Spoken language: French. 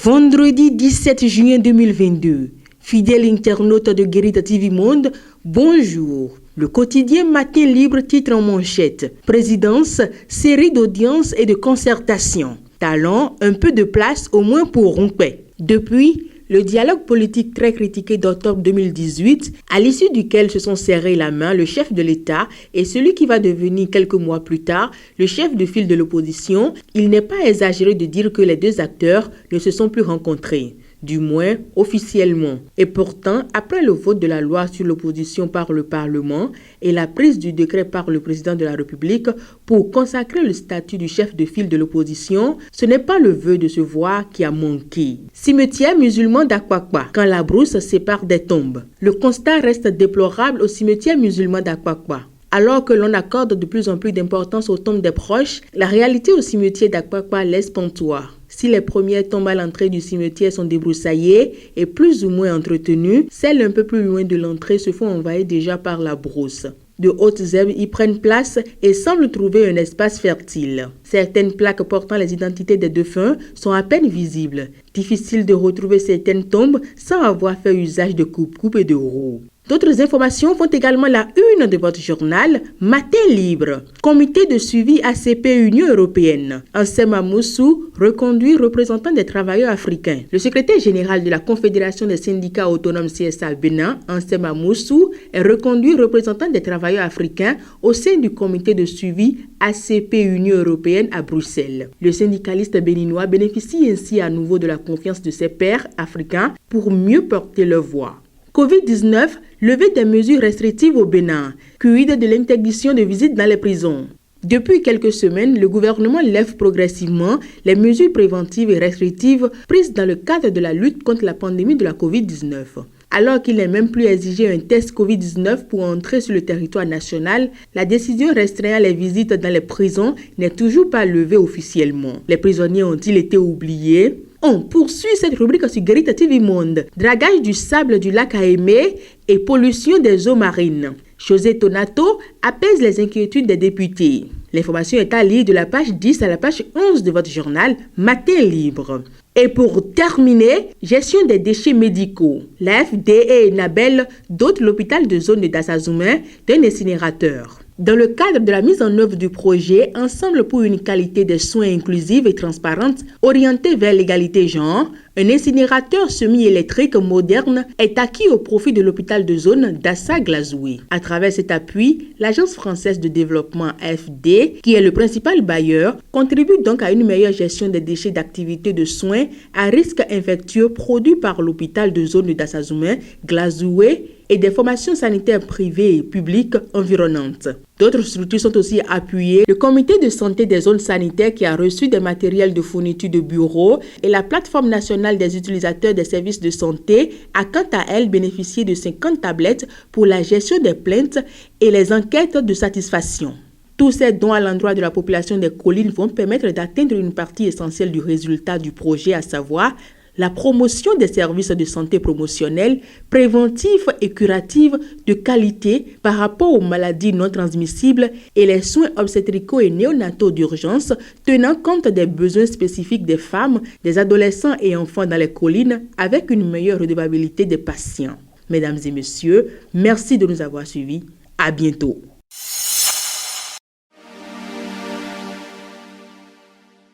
Vendredi 17 juin 2022, fidèle internaute de Guérita TV Monde, bonjour. Le quotidien Matin Libre titre en manchette « Présidence, série d'audiences et de concertation. Talent, un peu de place au moins pour Rompé ». Depuis le dialogue politique très critiqué d'octobre 2018, à l'issue duquel se sont serrés la main le chef de l'État et celui qui va devenir quelques mois plus tard le chef de file de l'opposition, il n'est pas exagéré de dire que les deux acteurs ne se sont plus rencontrés. Du moins officiellement. Et pourtant, après le vote de la loi sur l'opposition par le Parlement et la prise du décret par le président de la République pour consacrer le statut du chef de file de l'opposition, ce n'est pas le vœu de se voir qui a manqué. Cimetière musulman d'Akwakwa, quand la brousse sépare des tombes. Le constat reste déplorable au cimetière musulman d'Akwakwa. Alors que l'on accorde de plus en plus d'importance aux tombes des proches, la réalité au cimetière d'Akwakwa laisse pantois. Si les premières tombes à l'entrée du cimetière sont débroussaillées et plus ou moins entretenues, celles un peu plus loin de l'entrée se font envahir déjà par la brousse. De hautes herbes y prennent place et semblent trouver un espace fertile. Certaines plaques portant les identités des défunts sont à peine visibles. Difficile de retrouver certaines tombes sans avoir fait usage de coupe-coupe et de roues. D'autres informations font également la une de votre journal Matin Libre. Comité de suivi ACP Union Européenne. Ansema Moussou reconduit représentant des travailleurs africains. Le secrétaire général de la Confédération des syndicats autonomes CSA Bénin, Ansema Moussou, est reconduit représentant des travailleurs africains au sein du comité de suivi ACP Union Européenne à Bruxelles. Le syndicaliste béninois bénéficie ainsi à nouveau de la confiance de ses pairs africains pour mieux porter leur voix. Covid-19, levée des mesures restrictives au Bénin, quid de l'interdiction de visite dans les prisons. Depuis quelques semaines, le gouvernement lève progressivement les mesures préventives et restrictives prises dans le cadre de la lutte contre la pandémie de la Covid-19. Alors qu'il n'est même plus exigé un test Covid-19 pour entrer sur le territoire national, la décision restreignant les visites dans les prisons n'est toujours pas levée officiellement. Les prisonniers ont-ils été oubliés? On poursuit cette rubrique sur Guérita TV Monde. Dragage du sable du lac Aimé et pollution des eaux marines. José Tonato apaise les inquiétudes des députés. L'information est à lire de la page 10 à la page 11 de votre journal Matin Libre. Et pour terminer, gestion des déchets médicaux. La FDA et Nabel dotent l'hôpital de zone de Dassazoumé d'un incinérateur. Dans le cadre de la mise en œuvre du projet Ensemble pour une qualité des soins inclusive et transparente orientée vers l'égalité genre, un incinérateur semi-électrique moderne est acquis au profit de l'hôpital de zone d'Assa-Glazoué. À travers cet appui, l'Agence française de développement AFD, qui est le principal bailleur, contribue donc à une meilleure gestion des déchets d'activités de soins à risque infectieux produits par l'hôpital de zone d'Assazoumé, Glazoué et des formations sanitaires privées et publiques environnantes. D'autres structures sont aussi appuyées. Le comité de santé des zones sanitaires qui a reçu des matériels de fourniture de bureaux et la plateforme nationale des utilisateurs des services de santé a quant à elle bénéficié de 50 tablettes pour la gestion des plaintes et les enquêtes de satisfaction. Tous ces dons à l'endroit de la population des collines vont permettre d'atteindre une partie essentielle du résultat du projet, à savoir la promotion des services de santé promotionnels, préventifs et curatifs de qualité par rapport aux maladies non transmissibles et les soins obstétricaux et néonataux d'urgence tenant compte des besoins spécifiques des femmes, des adolescents et enfants dans les collines avec une meilleure redevabilité des patients. Mesdames et messieurs, merci de nous avoir suivis. À bientôt.